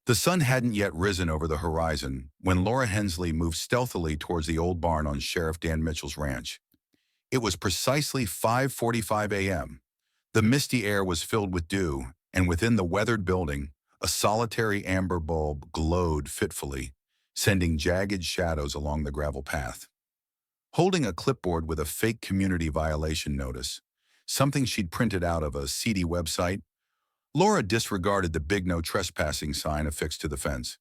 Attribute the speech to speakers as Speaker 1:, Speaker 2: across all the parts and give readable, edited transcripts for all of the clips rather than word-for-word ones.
Speaker 1: The sun hadn't yet risen over the horizon when Laura Hensley moved stealthily towards the old barn on Sheriff Dan Mitchell's ranch. It was precisely 5:45 a.m. The misty air was filled with dew, and within the weathered building, a solitary amber bulb glowed fitfully, sending jagged shadows along the gravel path. Holding a clipboard with a fake community violation notice, something she'd printed out of a seedy website, Laura disregarded the big no trespassing sign affixed to the fence.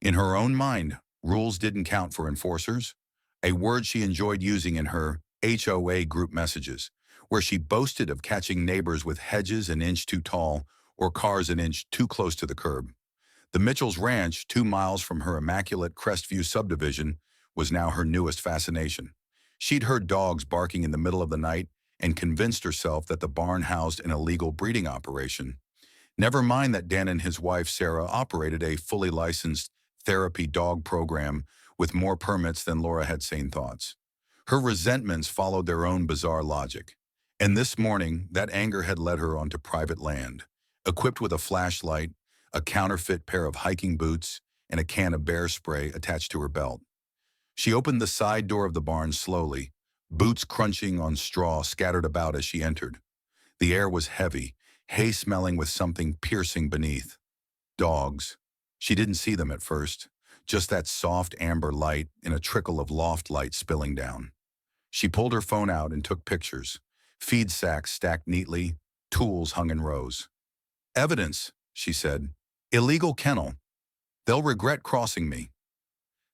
Speaker 1: In her own mind, rules didn't count for enforcers, a word she enjoyed using in her HOA group messages, where she boasted of catching neighbors with hedges an inch too tall or cars an inch too close to the curb. The Mitchell's Ranch, 2 miles from her immaculate Crestview subdivision, was now her newest fascination. She'd heard dogs barking in the middle of the night and convinced herself that the barn housed an illegal breeding operation. Never mind that Dan and his wife, Sarah, operated a fully licensed therapy dog program with more permits than Laura had sane thoughts. Her resentments followed their own bizarre logic. And this morning, that anger had led her onto private land, equipped with a flashlight, a counterfeit pair of hiking boots, and a can of bear spray attached to her belt. She opened the side door of the barn slowly, boots crunching on straw scattered about as she entered. The air was heavy, hay-smelling with something piercing beneath. Dogs. She didn't see them at first, just that soft amber light and a trickle of loft light spilling down. She pulled her phone out and took pictures. Feed sacks stacked neatly, tools hung in rows. "Evidence," she said. "Illegal kennel. They'll regret crossing me."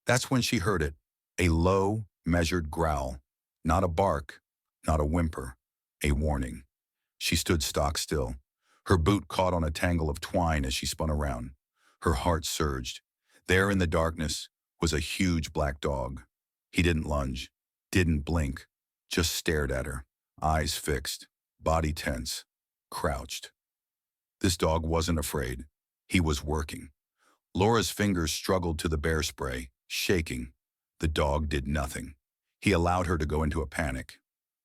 Speaker 1: That's when she heard it, a low, measured growl. Not a bark, not a whimper, a warning. She stood stock still. Her boot caught on a tangle of twine as she spun around. Her heart surged. There in the darkness was a huge black dog. He didn't lunge, didn't blink, just stared at her, eyes fixed, body tense, crouched. This dog wasn't afraid. He was working. Laura's fingers struggled to the bear spray, shaking. The dog did nothing. He allowed her to go into a panic.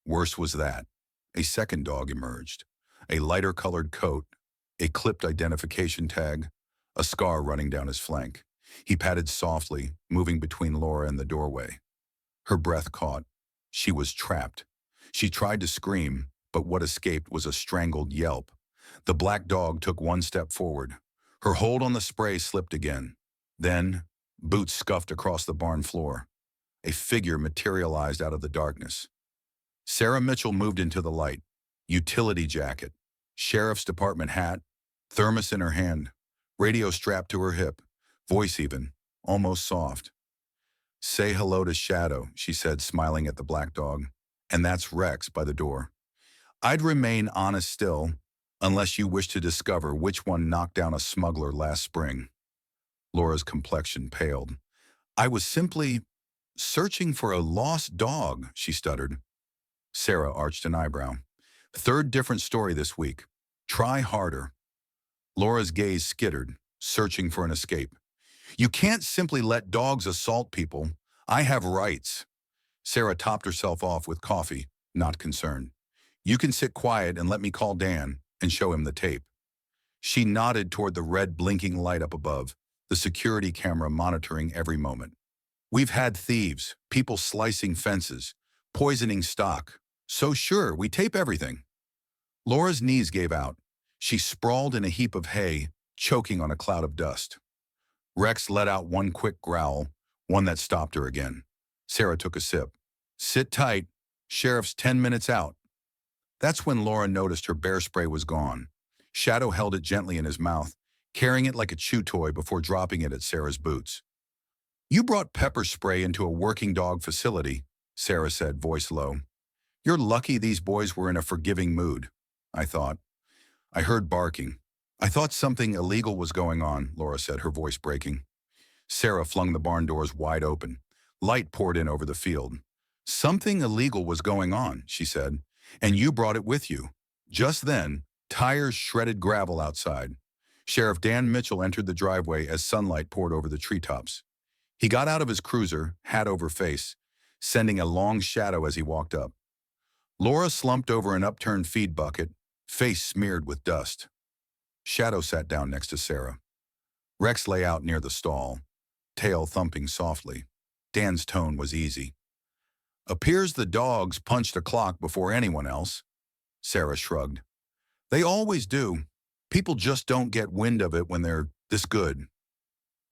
Speaker 1: Worse was that. A second dog emerged. A lighter-colored coat, a clipped identification tag, a scar running down his flank. He patted softly, moving between Laura and the doorway. Her breath caught. She was trapped. She tried to scream, but what escaped was a strangled yelp. The black dog took one step forward. Her hold on the spray slipped again. Then, boots scuffed across the barn floor. A figure materialized out of the darkness. Sarah Mitchell moved into the light. Utility jacket, sheriff's department hat, thermos in her hand, radio strapped to her hip, voice even, almost soft. "Say hello to Shadow," she said, smiling at the black dog. "And that's Rex by the door. I'd remain honest still, unless you wish to discover which one knocked down a smuggler last spring." Laura's complexion paled. "I was simply searching for a lost dog," she stuttered. Sarah arched an eyebrow. "Third different story this week. Try harder." Laura's gaze skittered, searching for an escape. "You can't simply let dogs assault people. I have rights." Sarah topped herself off with coffee, not concerned. "You can sit quiet and let me call Dan and show him the tape." She nodded toward the red blinking light up above, the security camera monitoring every moment. "We've had thieves, people slicing fences, poisoning stock. So sure, we tape everything." Laura's knees gave out. She sprawled in a heap of hay, choking on a cloud of dust. Rex let out one quick growl, one that stopped her again. Sarah took a sip. "Sit tight. Sheriff's 10 minutes out." That's when Laura noticed her bear spray was gone. Shadow held it gently in his mouth, carrying it like a chew toy before dropping it at Sarah's boots. "You brought pepper spray into a working dog facility," Sarah said, voice low. "You're lucky these boys were in a forgiving mood," I thought. I heard barking. "I thought something illegal was going on," Laura said, her voice breaking. Sarah flung the barn doors wide open. Light poured in over the field. "Something illegal was going on," she said, "and you brought it with you." Just then, tires shredded gravel outside. Sheriff Dan Mitchell entered the driveway as sunlight poured over the treetops. He got out of his cruiser, hat over face, sending a long shadow as he walked up. Laura slumped over an upturned feed bucket, face smeared with dust. Shadow sat down next to Sarah. Rex lay out near the stall, tail thumping softly. Dan's tone was easy. Appears the dogs punched a clock before anyone else. Sarah shrugged. They always do. People just don't get wind of it when they're this good.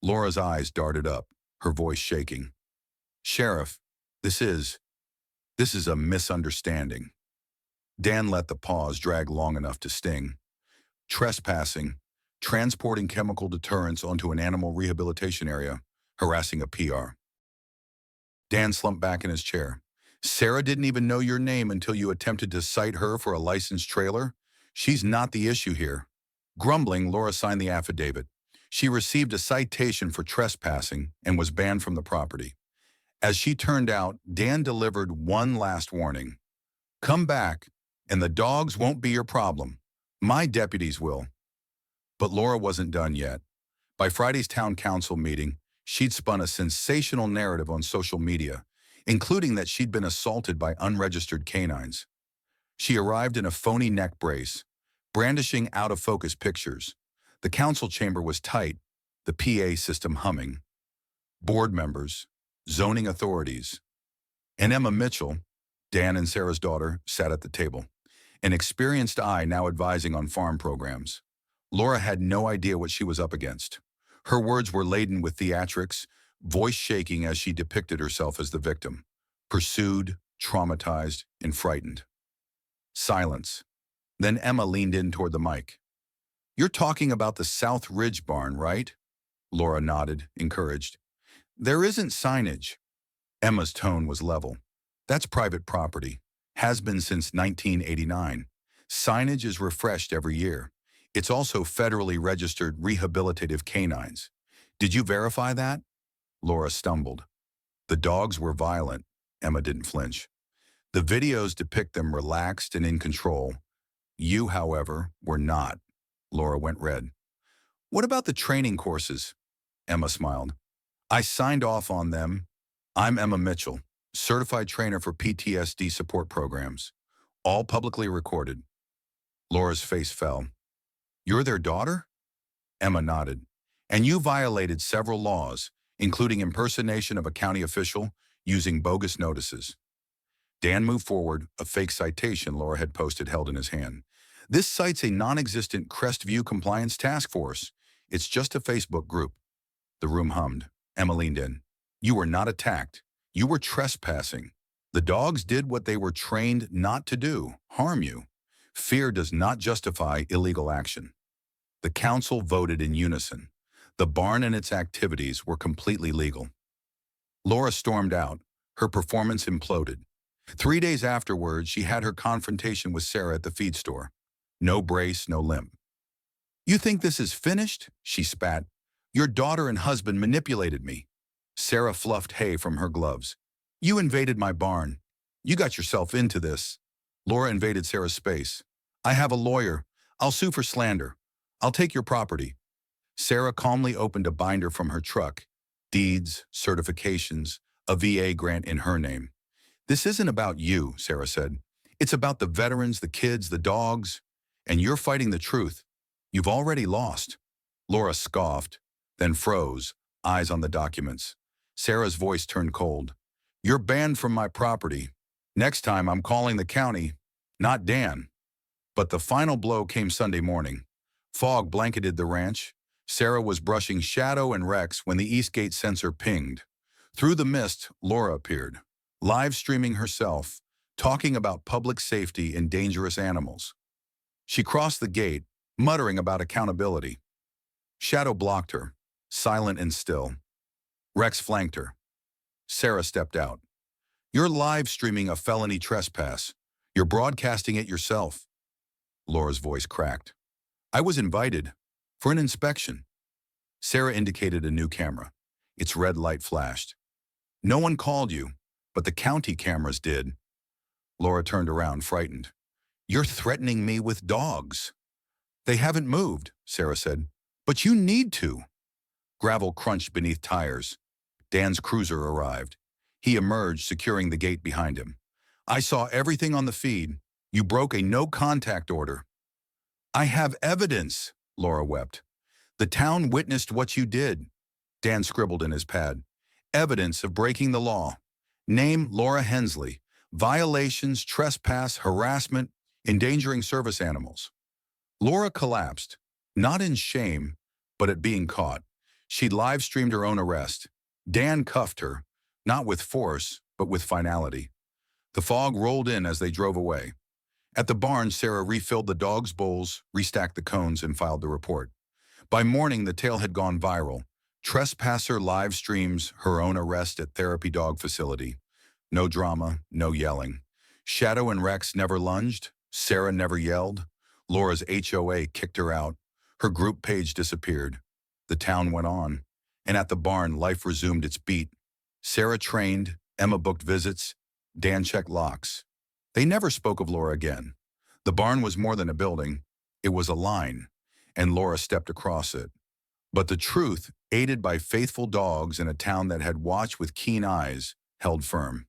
Speaker 1: Laura's eyes darted up, her voice shaking. Sheriff, this is a misunderstanding. Dan let the pause drag long enough to sting. Trespassing, transporting chemical deterrents onto an animal rehabilitation area, harassing a PR. Dan slumped back in his chair. Sarah didn't even know your name until you attempted to cite her for a licensed trailer? She's not the issue here. Grumbling, Laura signed the affidavit. She received a citation for trespassing and was banned from the property. As she turned out, Dan delivered one last warning. Come back, and the dogs won't be your problem. My deputies will. But Laura wasn't done yet. By Friday's town council meeting, she'd spun a sensational narrative on social media, including that she'd been assaulted by unregistered canines. She arrived in a phony neck brace, brandishing out-of-focus pictures. The council chamber was tight, the PA system humming. Board members, zoning authorities, and Emma Mitchell, Dan and Sarah's daughter, sat at the table, an experienced eye now advising on farm programs. Laura had no idea what she was up against. Her words were laden with theatrics, voice shaking as she depicted herself as the victim, pursued, traumatized, and frightened. Silence. Then Emma leaned in toward the mic. You're talking about the South Ridge barn, right? Laura nodded, encouraged. There isn't signage. Emma's tone was level. That's private property. Has been since 1989. Signage is refreshed every year. It's also federally registered rehabilitative canines. Did you verify that? Laura stumbled. The dogs were violent. Emma didn't flinch. The videos depict them relaxed and in control. You, however, were not. Laura went red. What about the training courses? Emma smiled. I signed off on them. I'm Emma Mitchell, certified trainer for PTSD support programs. All publicly recorded. Laura's face fell. You're their daughter? Emma nodded. And you violated several laws, including impersonation of a county official using bogus notices. Dan moved forward, a fake citation Laura had posted held in his hand. This cites a non-existent Crestview Compliance Task Force. It's just a Facebook group. The room hummed. Emma leaned in. You were not attacked. You were trespassing. The dogs did what they were trained not to do, harm you. Fear does not justify illegal action. The council voted in unison. The barn and its activities were completely legal. Laura stormed out. Her performance imploded. 3 days afterwards, she had her confrontation with Sarah at the feed store. No brace, no limp. You think this is finished? She spat. Your daughter and husband manipulated me. Sarah fluffed hay from her gloves. You invaded my barn. You got yourself into this. Laura invaded Sarah's space. I have a lawyer. I'll sue for slander. I'll take your property. Sarah calmly opened a binder from her truck. Deeds, certifications, a VA grant in her name. This isn't about you, Sarah said. It's about the veterans, the kids, the dogs. And you're fighting the truth. You've already lost. Laura scoffed, then froze, eyes on the documents. Sarah's voice turned cold. You're banned from my property. Next time I'm calling the county, not Dan. But the final blow came Sunday morning. Fog blanketed the ranch. Sarah was brushing Shadow and Rex when the Eastgate sensor pinged. Through the mist, Laura appeared, live streaming herself, talking about public safety and dangerous animals. She crossed the gate, muttering about accountability. Shadow blocked her, silent and still. Rex flanked her. Sarah stepped out. You're live streaming a felony trespass. You're broadcasting it yourself. Laura's voice cracked. I was invited for an inspection. Sarah indicated a new camera. Its red light flashed. No one called you, but the county cameras did. Laura turned around, frightened. You're threatening me with dogs. They haven't moved, Sarah said. But you need to. Gravel crunched beneath tires. Dan's cruiser arrived. He emerged, securing the gate behind him. I saw everything on the feed. You broke a no-contact order. I have evidence, Laura wept. The town witnessed what you did, Dan scribbled in his pad. Evidence of breaking the law. Name Laura Hensley. Violations, trespass, harassment, endangering service animals. Laura collapsed, not in shame, but at being caught. She'd live-streamed her own arrest. Dan cuffed her, not with force, but with finality. The fog rolled in as they drove away. At the barn, Sarah refilled the dog's bowls, restacked the cones, and filed the report. By morning, the tale had gone viral. Trespasser live streams her own arrest at therapy dog facility. No drama, no yelling. Shadow and Rex never lunged. Sarah never yelled. Laura's HOA kicked her out. Her group page disappeared. The town went on. And at the barn, life resumed its beat. Sarah trained, Emma booked visits, Dan checked locks. They never spoke of Laura again. The barn was more than a building. It was a line, and Laura stepped across it. But the truth, aided by faithful dogs in a town that had watched with keen eyes, held firm.